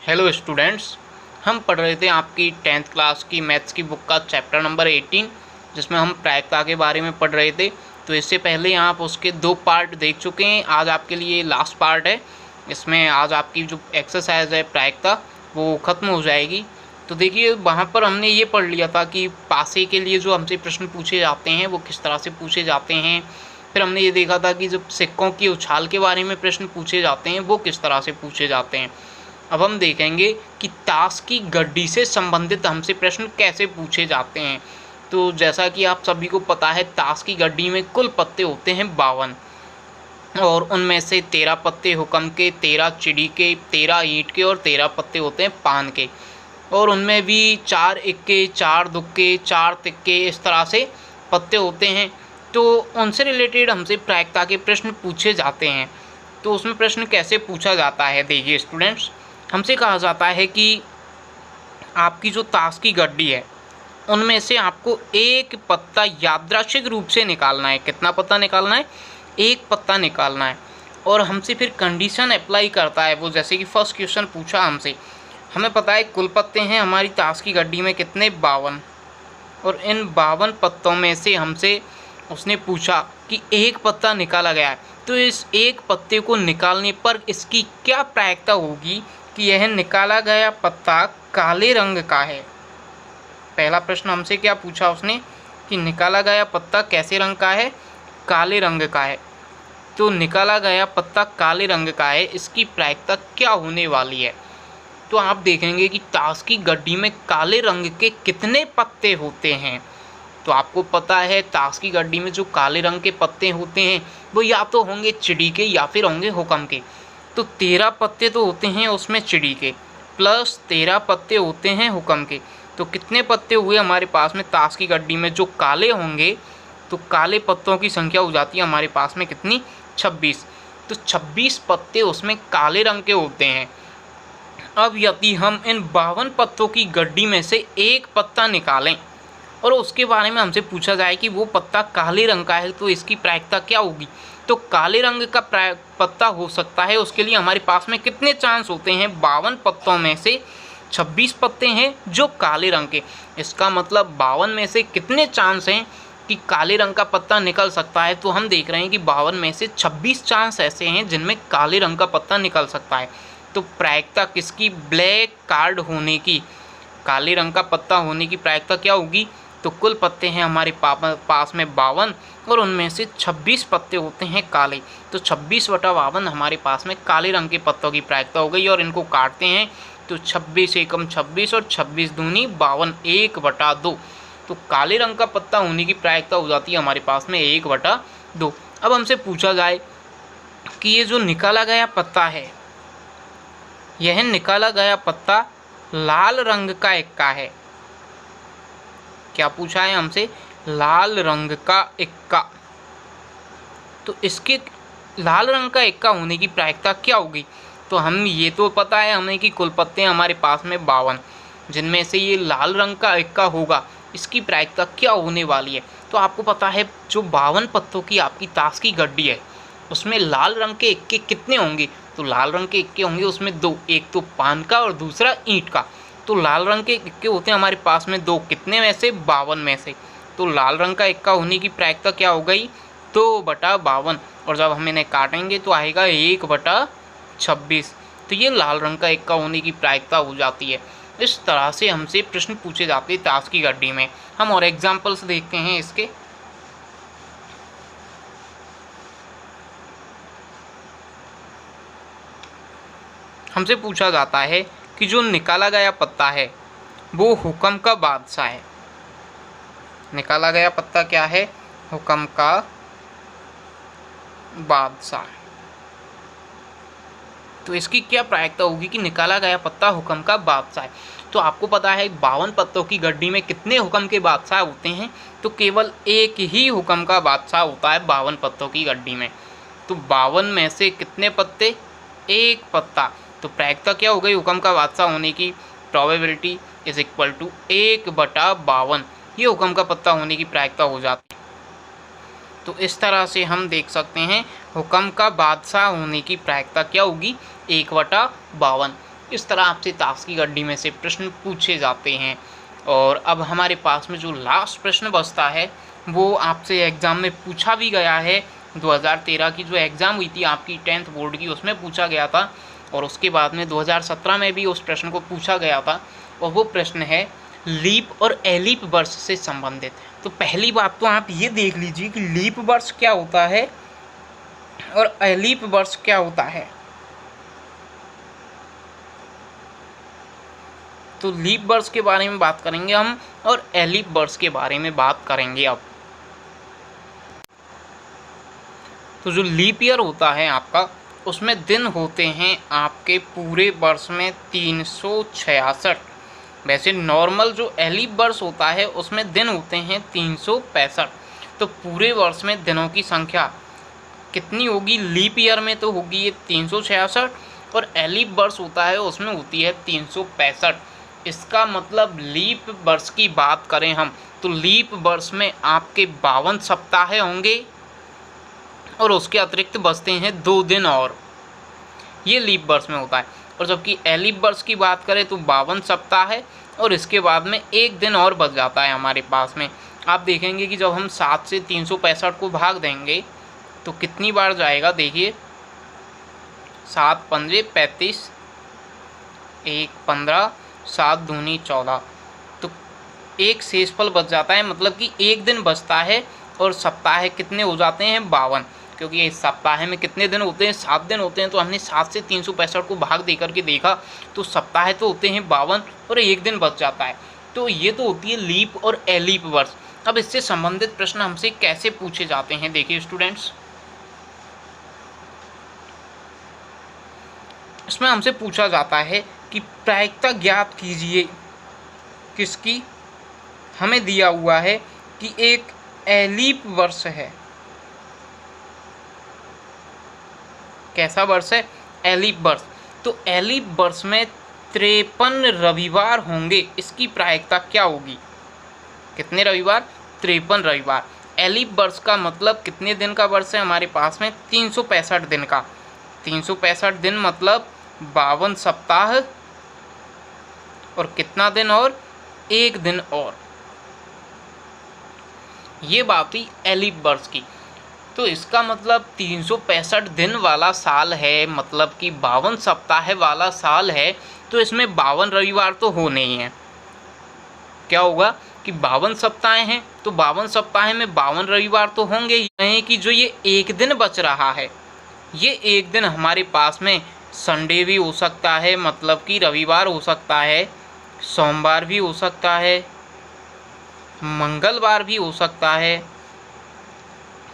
Hello students, हम पढ़ रहे थे आपकी 10th क्लास की मैथ्स की बुक का चैप्टर नंबर 18, जिसमें हम प्रायिकता के बारे में पढ़ रहे थे। तो इससे पहले आप उसके 2 पार्ट देख चुके हैं। आज आपके लिए लास्ट पार्ट है। इसमें आज आपकी जो एक्सरसाइज है प्रायिकता वो ख़त्म हो जाएगी। तो देखिए, वहाँ पर हमने ये पढ़ लिया था कि पासे के लिए जो हमसे प्रश्न पूछे जाते हैं वो किस तरह से पूछे जाते हैं। फिर हमने ये देखा था कि जब सिक्कों की उछाल के बारे में प्रश्न पूछे जाते हैं वो किस तरह से पूछे जाते हैं। अब हम देखेंगे कि ताश की गड्डी से संबंधित हमसे प्रश्न कैसे पूछे जाते हैं। तो जैसा कि आप सभी को पता है, ताश की गड्डी में कुल पत्ते होते हैं 52 और उनमें से 13 पत्ते हुक्म के, 13 चिड़ी के, 13 ईंट के और 13 पत्ते होते हैं पान के। और उनमें भी 4 इक्के, 4 दुक्के, 4 तिक्के, इस तरह से पत्ते होते हैं। तो उनसे रिलेटेड हमसे प्रायिकता के प्रश्न पूछे जाते हैं। तो उसमें प्रश्न कैसे पूछा जाता है, देखिए स्टूडेंट्स, हमसे कहा जाता है कि आपकी जो ताश की गड्डी है उनमें से आपको एक पत्ता यादृच्छिक रूप से निकालना है। कितना पत्ता निकालना है? एक पत्ता निकालना है। और हमसे फिर कंडीशन अप्लाई करता है वो, जैसे कि फर्स्ट क्वेश्चन पूछा हमसे, हमें पता है कुल पत्ते हैं हमारी ताश की गड्डी में कितने, 52। और इन 52 पत्तों में से हमसे उसने पूछा कि एक पत्ता निकाला गया है। तो इस एक पत्ते को निकालने पर इसकी क्या प्रायिकता होगी कि यह निकाला गया पत्ता काले रंग का है। पहला प्रश्न हमसे क्या पूछा उसने कि निकाला गया पत्ता कैसे रंग का है, काले रंग का है। तो निकाला गया पत्ता काले रंग का है, इसकी प्रायिकता क्या होने वाली है। तो आप देखेंगे कि ताश की गड्डी में काले रंग के कितने पत्ते होते हैं। तो आपको पता है ताश की गड्डी में जो काले रंग के पत्ते होते हैं वो या तो होंगे चिड़ी के या फिर होंगे हुक्म के। तो 13 पत्ते तो होते हैं उसमें चिड़ी के, प्लस 13 पत्ते होते हैं हुक्म के। तो कितने पत्ते हुए हमारे पास में ताश की गड्डी में जो काले होंगे। तो काले पत्तों की संख्या हो जाती है हमारे पास में कितनी, 26। तो 26 पत्ते उसमें काले रंग के होते हैं। अब यदि हम इन 52 पत्तों की गड्डी में से एक पत्ता निकालें और उसके बारे में हमसे पूछा जाए कि वो पत्ता काले रंग का है, तो इसकी प्रायिकता क्या होगी। तो काले रंग का पत्ता हो सकता है, उसके लिए हमारे पास में कितने चांस होते हैं, 52 पत्तों में से 26 पत्ते हैं जो काले रंग के। इसका मतलब 52 में से कितने चांस हैं कि काले रंग का पत्ता निकल सकता है। तो हम देख रहे हैं कि 52 में से 26 चांस ऐसे हैं जिनमें काले रंग का पत्ता निकल सकता है। तो प्रायिकता किसकी, ब्लैक कार्ड होने की, काले रंग का पत्ता होने की प्रायिकता क्या होगी। तो कुल पत्ते हैं हमारे पास में 52 और उनमें से 26 पत्ते होते हैं काले। तो 26/52 हमारे पास में काले रंग के पत्तों की प्रायिकता हो गई। और इनको काटते हैं तो 26 एकम 26 और 26 दूनी 52, 1/2। तो काले रंग का पत्ता होने की प्रायिकता हो जाती है हमारे पास में 1/2। अब हमसे पूछा जाए कि ये जो निकाला गया पत्ता है, यह निकाला गया पत्ता लाल रंग का इक्का है। क्या पूछा है हमसे, लाल रंग का इक्का। तो इसके लाल रंग का इक्का होने की प्रायिकता क्या होगी। तो हम ये तो पता है हमें कि कुल पत्ते हमारे पास में 52, जिनमें से ये लाल रंग का इक्का होगा, इसकी प्रायिकता क्या होने वाली है। तो आपको पता है जो 52 पत्तों की आपकी ताश की गड्डी है उसमें लाल रंग के इक्के कितने होंगे। तो लाल रंग के इक्के होंगे उसमें 2, एक तो पान का और दूसरा ईंट का। तो लाल रंग के इक्के होते हैं हमारे पास में 2, कितने में से, 52 में से। तो लाल रंग का इक्का होने की प्रायिकता क्या हो गई, 2/52। और जब हम इन्हें काटेंगे तो आएगा 1/26। तो ये लाल रंग का इक्का होने की प्रायिकता हो जाती है। इस तरह से हमसे प्रश्न पूछे जाते हैं ताश की गड्डी में। हम और एग्जाम्पल्स देखते हैं इसके। हमसे पूछा जाता है कि जो निकाला गया पत्ता है वो हुक्म का बादशाह है। निकाला गया पत्ता क्या है, हुक्म का बादशाह। तो इसकी क्या प्रायिकता होगी कि निकाला गया पत्ता हुक्म का बादशाह है। तो आपको पता है 52 पत्तों की गड्डी में कितने हुक्म के बादशाह होते हैं। तो केवल एक ही हुक्म का बादशाह होता है 52 पत्तों की गड्डी में। तो 52 में से कितने पत्ते, एक पत्ता। तो प्रायिकता क्या हो गई, हुक्म का बादशाह होने की प्रोबेबिलिटी इज इक्वल टू 1/52। ये हुक्म का पत्ता होने की प्रायिकता हो जाती है। तो इस तरह से हम देख सकते हैं हुक्म का बादशाह होने की प्रायिकता क्या होगी, 1/52। इस तरह आपसे ताश की गड्डी में से प्रश्न पूछे जाते हैं। और अब हमारे पास में जो लास्ट प्रश्न बचता है वो आपसे एग्ज़ाम में पूछा भी गया है। 2013 की जो एग्ज़ाम हुई थी आपकी 10th बोर्ड की, उसमें पूछा गया था, और उसके बाद में 2017 में भी उस प्रश्न को पूछा गया था, और वो प्रश्न है लीप और एलीप वर्ष से संबंधित। तो पहली बात तो आप ये देख लीजिए कि लीप वर्ष क्या होता है और एलीप वर्ष क्या होता है। तो लीप वर्ष के बारे में बात करेंगे हम, और एलीप वर्ष के बारे में बात करेंगे अब। तो जो लीप ईयर होता है आपका, उसमें दिन होते हैं आपके पूरे वर्ष में 366। वैसे नॉर्मल जो एलीप वर्ष होता है उसमें दिन होते हैं 365। तो पूरे वर्ष में दिनों की संख्या कितनी होगी? लीप ईयर में तो होगी ये 366, और एलीप वर्ष होता है उसमें होती है 365। इसका मतलब लीप वर्ष की बात करें हम तो लीप वर्ष में आपके 52 सप्ताह होंगे, और उसके अतिरिक्त बचते हैं 2 दिन और, ये लीप वर्ष में होता है। और जबकि एलीप वर्ष की बात करें तो 52 सप्ताह है, और इसके बाद में 1 दिन और बच जाता है हमारे पास में। आप देखेंगे कि जब हम 7 से 365 को भाग देंगे तो कितनी बार जाएगा, देखिए 7 पंजे 35, 1 15, 7 दूनी 14, तो एक शेषफल बच जाता है, मतलब कि 1 दिन बचता है, और सप्ताह कितने हो जाते हैं? 52। क्योंकि इस सप्ताह में कितने दिन होते हैं? 7 दिन होते हैं। तो हमने 7 से 365 को भाग दे करके देखा तो सप्ताह तो होते हैं 52, और 1 दिन बच जाता है। तो ये तो होती है लीप और एलीप वर्ष। अब इससे संबंधित प्रश्न हमसे कैसे पूछे जाते हैं, देखिए स्टूडेंट्स, इसमें हमसे पूछा जाता है कि प्रायिकता ज्ञात कीजिए किसकी। हमें दिया हुआ है कि एक एलीप वर्ष है। कैसा वर्ष है? एलीप वर्ष। तो एलीप वर्ष में 53 रविवार होंगे, इसकी प्रायिकता क्या होगी? कितने रविवार? 53 रविवार। एलीप वर्ष का मतलब कितने दिन का वर्ष है हमारे पास में? 365 दिन का। 365 दिन मतलब 52 सप्ताह, और कितना दिन और? 1 दिन और। ये बात हुई एलीप वर्ष की। तो इसका मतलब 365 दिन वाला साल है, मतलब कि 52 सप्ताह वाला साल है, तो इसमें 52 रविवार तो होने ही हैं। क्या होगा कि 52 सप्ताह हैं, तो 52 सप्ताह में 52 रविवार तो होंगे ही। नहीं कि जो ये 1 दिन बच रहा है, ये 1 दिन हमारे पास में संडे भी हो सकता है, मतलब कि रविवार हो सकता है, सोमवार भी हो सकता है, मंगलवार भी हो सकता है,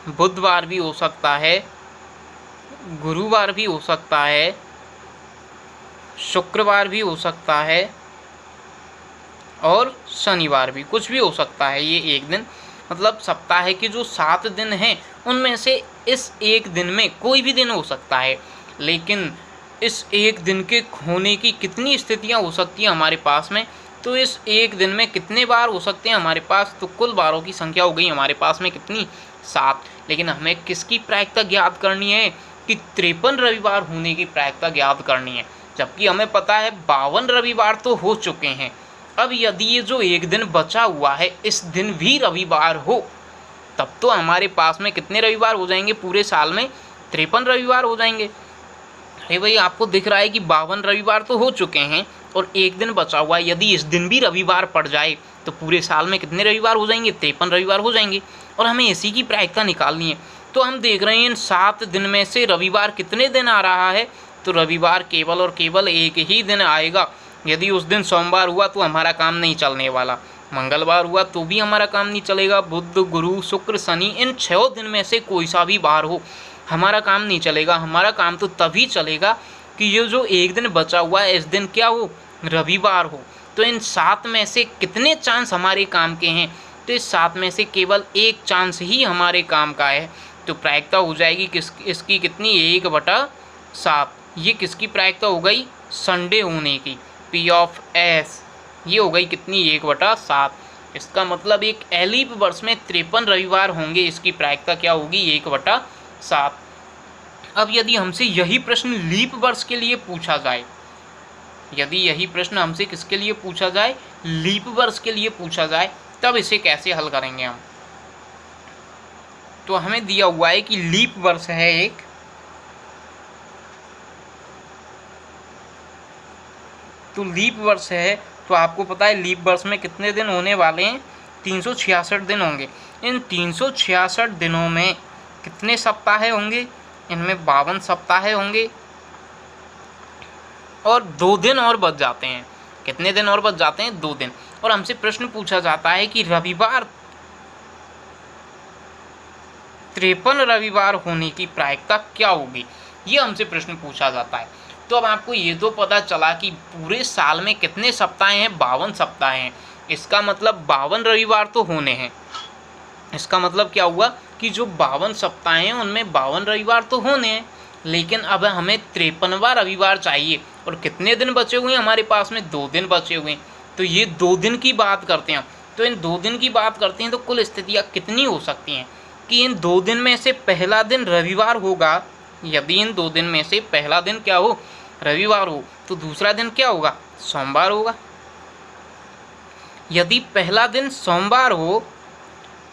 बुधवार भी हो सकता है, गुरुवार भी हो सकता है, शुक्रवार भी हो सकता है, और शनिवार भी, कुछ भी हो सकता है ये 1 दिन। मतलब सप्ताह के जो 7 दिन हैं उनमें से इस 1 दिन में कोई भी दिन हो सकता है। लेकिन इस 1 दिन के होने की कितनी स्थितियां हो सकती हैं हमारे पास में? तो इस 1 दिन में कितने बार हो सकते हैं हमारे पास? तो कुल बारों की संख्या हो गई हमारे पास में कितनी? 7। लेकिन हमें किसकी प्रायिकता ज्ञात करनी है? कि 53 रविवार होने की प्रायिकता ज्ञात करनी है, जबकि हमें पता है 52 रविवार तो हो चुके हैं। अब यदि ये जो 1 दिन बचा हुआ है इस दिन भी रविवार हो, तब तो हमारे पास में कितने रविवार हो जाएंगे? पूरे साल में 53 रविवार हो जाएंगे। अरे भाई, आपको दिख रहा है कि 52 रविवार तो हो चुके हैं और 1 दिन बचा हुआ है। यदि इस दिन भी रविवार पड़ जाए तो पूरे साल में कितने रविवार हो जाएंगे? 53 रविवार हो जाएंगे। और हमें इसी की प्रायिकता निकालनी है। तो हम देख रहे हैं इन 7 दिन में से रविवार कितने दिन आ रहा है? तो रविवार केवल और केवल 1 ही दिन आएगा। यदि उस दिन सोमवार हुआ तो हमारा काम नहीं चलने वाला, मंगलवार हुआ तो भी हमारा काम नहीं चलेगा, बुध गुरु शुक्र शनि इन 6 दिन में से कोई सा भी बार हो हमारा काम नहीं चलेगा। हमारा काम तो तभी चलेगा कि ये जो 1 दिन बचा हुआ है इस दिन क्या हो? रविवार हो। तो इन 7 में से कितने चांस हमारे काम के हैं? तो इस 7 में से केवल 1 चांस ही हमारे काम का है। तो प्रायिकता हो जाएगी इसकी कितनी? 1/7। ये किसकी प्रायिकता हो गई? संडे होने की, P ऑफ S। ये हो गई कितनी? 1/7। इसका मतलब एक एलीप वर्ष में 53 रविवार होंगे, इसकी प्रायिकता क्या होगी? 1/7। अब यदि हमसे यही प्रश्न लीप वर्ष के लिए पूछा जाए, यदि यही प्रश्न हमसे किसके लिए पूछा जाए, लीप वर्ष के लिए पूछा जाए, तब इसे कैसे हल करेंगे हम। तो हमें दिया हुआ है कि लीप वर्ष है एक, तो लीप वर्ष है तो आपको पता है लीप वर्ष में कितने दिन होने वाले हैं, 366 दिन होंगे। इन 366 दिनों में कितने सप्ताह होंगे, इनमें 52 सप्ताह होंगे और 2 दिन और बच जाते हैं। कितने दिन और बच जाते हैं, 2 दिन। और हमसे प्रश्न पूछा जाता है कि रविवार 53 रविवार होने की प्रायिकता क्या होगी, ये हमसे प्रश्न पूछा जाता है। तो अब आपको ये तो पता चला कि पूरे साल में कितने सप्ताह हैं, 52 सप्ताह हैं। इसका मतलब 52 रविवार तो होने हैं। इसका मतलब क्या हुआ कि जो 52 सप्ताह हैं उनमें 52 रविवार तो होने हैं, लेकिन अब हमें 53वां रविवार चाहिए। और कितने दिन बचे हुए हैं हमारे पास में, 2 दिन बचे हुए हैं। तो ये 2 दिन की बात करते हैं। तो इन 2 दिन की बात करते हैं तो कुल स्थितियाँ कितनी हो सकती हैं कि इन 2 दिन में से पहला दिन रविवार होगा। यदि इन 2 दिन में से पहला दिन क्या हो, रविवार हो, तो दूसरा दिन क्या होगा, सोमवार होगा। यदि पहला दिन सोमवार हो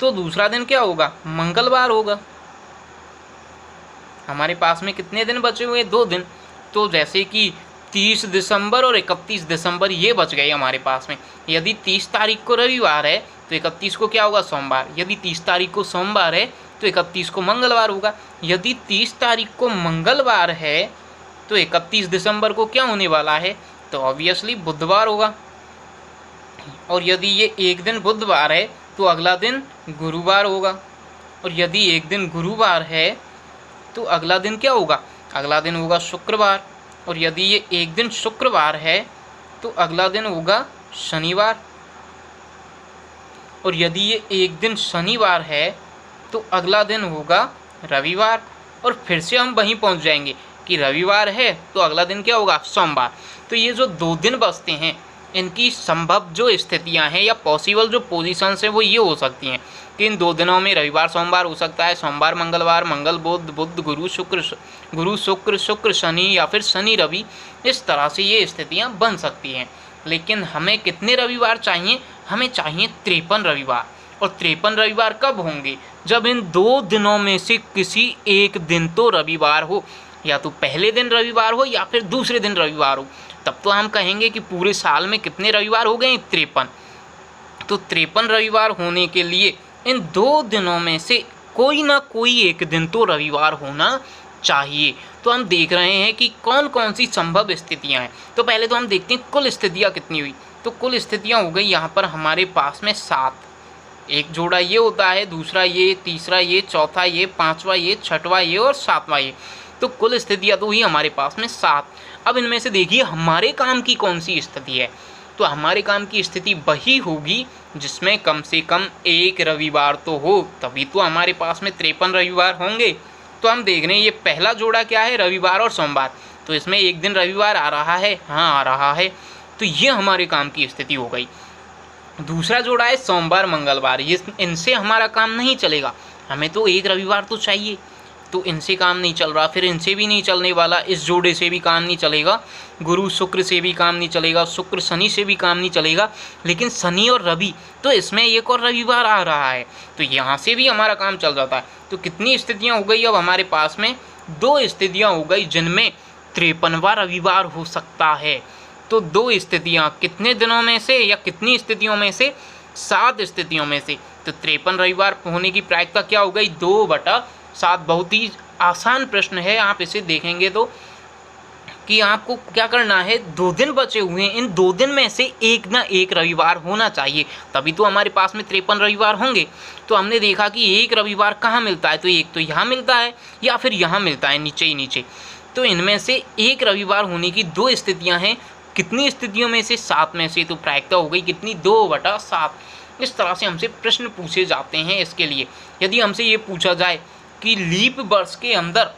तो दूसरा दिन क्या होगा, मंगलवार होगा। हमारे पास में कितने दिन बचे हुए, 2 दिन। तो जैसे कि 30 दिसंबर और 31 दिसंबर ये बच गए हमारे पास में। यदि 30 तारीख को रविवार है तो 31 को क्या होगा, सोमवार। यदि 30 तारीख को सोमवार है तो 31 को मंगलवार होगा। यदि 30 तारीख को मंगलवार है तो 31 दिसंबर को क्या होने वाला है, तो ऑब्वियसली बुधवार होगा। और यदि ये एक दिन बुधवार है तो अगला दिन गुरुवार होगा। और यदि एक दिन गुरुवार है तो अगला दिन क्या होगा, अगला दिन होगा शुक्रवार। और यदि ये एक दिन शुक्रवार है तो अगला दिन होगा शनिवार। और यदि ये एक दिन शनिवार है तो अगला दिन होगा रविवार। और फिर से हम वहीं पहुंच जाएंगे कि रविवार है तो अगला दिन क्या होगा, सोमवार। तो ये जो 2 दिन बचते हैं इनकी संभव जो स्थितियां हैं या पॉसिबल जो पोजीशंस हैं वो ये हो सकती हैं कि इन 2 दिनों में रविवार सोमवार हो सकता है, सोमवार मंगलवार, मंगल बुध, बुध गुरु शुक्र, शुक्र शनि, या फिर शनि रवि। इस तरह से ये स्थितियां बन सकती हैं। लेकिन हमें कितने रविवार चाहिए, हमें चाहिए 53 रविवार। और 53 रविवार कब होंगे, जब इन 2 दिनों में से किसी एक दिन तो रविवार हो, या तो पहले दिन रविवार हो या फिर दूसरे दिन रविवार हो। तब तो हम कहेंगे कि पूरे साल में कितने रविवार हो गए, 53। तो 53 रविवार होने के लिए इन 2 दिनों में से कोई ना कोई एक दिन तो रविवार होना चाहिए। तो हम देख रहे हैं कि कौन कौन सी संभव स्थितियां हैं। तो पहले तो हम देखते हैं कुल स्थितियां कितनी हुई। तो कुल स्थितियां हो गई यहाँ पर हमारे पास में 7। एक जोड़ा ये होता है, दूसरा ये, तीसरा ये, चौथा ये, 5वां ये, 6वां ये और 7वां ये। तो कुल स्थितियाँ तो हुई हमारे पास में 7। अब इनमें से देखिए हमारे काम की कौन सी स्थिति है। तो हमारे काम की स्थिति वही होगी जिसमें कम से कम एक रविवार तो हो, तभी तो हमारे पास में 53 रविवार होंगे। तो हम देख रहे हैं ये पहला जोड़ा क्या है, रविवार और सोमवार। तो इसमें एक दिन रविवार आ रहा है, हाँ आ रहा है। तो ये हमारे काम की स्थिति हो गई। दूसरा जोड़ा है सोमवार मंगलवार, ये इनसे हमारा काम नहीं चलेगा, हमें तो एक रविवार तो चाहिए। तो इनसे काम नहीं चल रहा, फिर इनसे भी नहीं चलने वाला, इस जोड़े से भी काम नहीं चलेगा, गुरु शुक्र से भी काम नहीं चलेगा, शुक्र शनि से भी काम नहीं चलेगा। लेकिन शनि और रवि, तो इसमें एक और रविवार आ रहा है, तो यहाँ से भी हमारा काम चल जाता है। तो कितनी स्थितियाँ हो गई अब हमारे पास में, 2 स्थितियाँ हो गई जिनमें 53वां रविवार हो सकता है। तो 2 स्थितियाँ कितने दिनों में से या कितनी स्थितियों में से, 7 स्थितियों में से। तो 53 रविवार होने की प्रायिकता क्या हो गई, 2/7। बहुत ही आसान प्रश्न है, आप इसे देखेंगे तो कि आपको क्या करना है, 2 दिन बचे हुए हैं, इन 2 दिन में से एक ना एक रविवार होना चाहिए, तभी तो हमारे पास में 53 रविवार होंगे। तो हमने देखा कि एक रविवार कहाँ मिलता है, तो एक तो यहाँ मिलता है या फिर यहाँ मिलता है, नीचे ही नीचे। तो इनमें से एक रविवार होने की 2 स्थितियाँ हैं। कितनी स्थितियों में से, 7 में से। तो प्रायिकता हो गई कितनी, 2/7। इस तरह से हमसे प्रश्न पूछे जाते हैं। इसके लिए यदि हमसे ये पूछा जाए कि लीप वर्ष के अंदर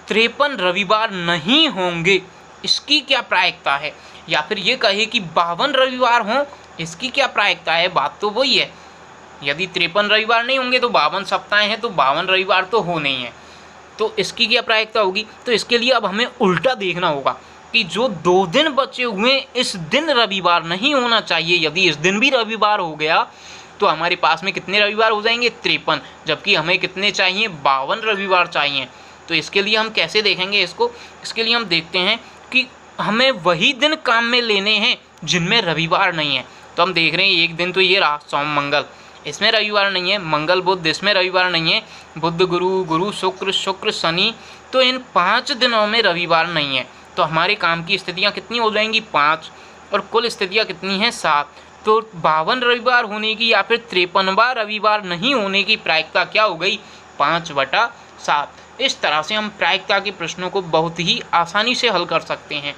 53 रविवार नहीं होंगे, इसकी क्या प्रायिकता है, या फिर ये कहे कि 52 रविवार हों, इसकी क्या प्रायिकता है, बात तो वही है। यदि 53 रविवार नहीं होंगे तो 52 सप्ताह हैं, तो 52 रविवार तो हो नहीं है, तो इसकी क्या प्रायिकता होगी। तो इसके लिए अब हमें उल्टा देखना होगा कि जो 2 दिन बचे हुए इस दिन रविवार नहीं होना चाहिए। यदि इस दिन भी रविवार हो गया तो हमारे पास में कितने रविवार हो जाएंगे? 53, जबकि हमें कितने चाहिए? 52 रविवार चाहिए। तो इसके लिए हम कैसे देखेंगे इसको? इसके लिए हम देखते हैं कि हमें वही दिन काम में लेने हैं जिनमें रविवार नहीं है। तो हम देख रहे हैं एक दिन तो ये रहा सोम मंगल, इसमें रविवार नहीं है। मंगल बुध, इसमें रविवार नहीं है। बुध गुरु, गुरु शुक्र, शुक्र शनि, तो इन 5 दिनों में रविवार नहीं है। तो हमारे काम की स्थितियाँ कितनी हो जाएंगी? 5, और कुल स्थितियाँ कितनी हैं? 7। तो 52 रविवार होने की या फिर 53वां रविवार नहीं होने की प्रायिकता क्या हो गई? 5/7। इस तरह से हम प्रायिकता के प्रश्नों को बहुत ही आसानी से हल कर सकते हैं।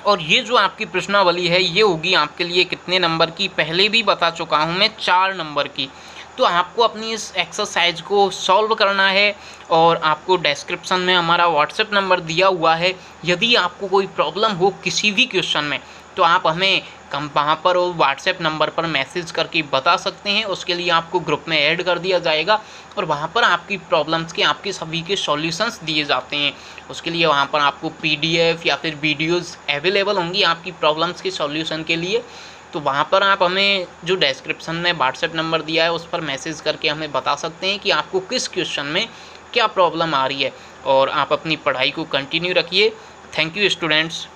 और ये जो आपकी प्रश्नावली है ये होगी आपके लिए कितने नंबर की? पहले भी बता चुका हूँ मैं, 4 नंबर की। तो आपको अपनी इस एक्सरसाइज को सॉल्व करना है और आपको डिस्क्रिप्शन में हमारा व्हाट्सएप नंबर दिया हुआ है। यदि आपको कोई प्रॉब्लम हो किसी भी क्वेश्चन में तो आप हमें वहाँ पर और व्हाट्सएप नंबर पर मैसेज करके बता सकते हैं। उसके लिए आपको ग्रुप में ऐड कर दिया जाएगा और वहाँ पर आपकी प्रॉब्लम्स के आपके सभी के सॉल्यूशंस दिए जाते हैं। उसके लिए वहाँ पर आपको PDF या फिर वीडियोज़ अवेलेबल होंगी आपकी प्रॉब्लम्स के सॉल्यूशन के लिए। तो वहाँ पर आप हमें जो डिस्क्रिप्शन में व्हाट्सएप नंबर दिया है उस पर मैसेज करके हमें बता सकते हैं कि आपको किस क्वेश्चन में क्या प्रॉब्लम आ रही है। और आप अपनी पढ़ाई को कंटिन्यू रखिए। Thank you students.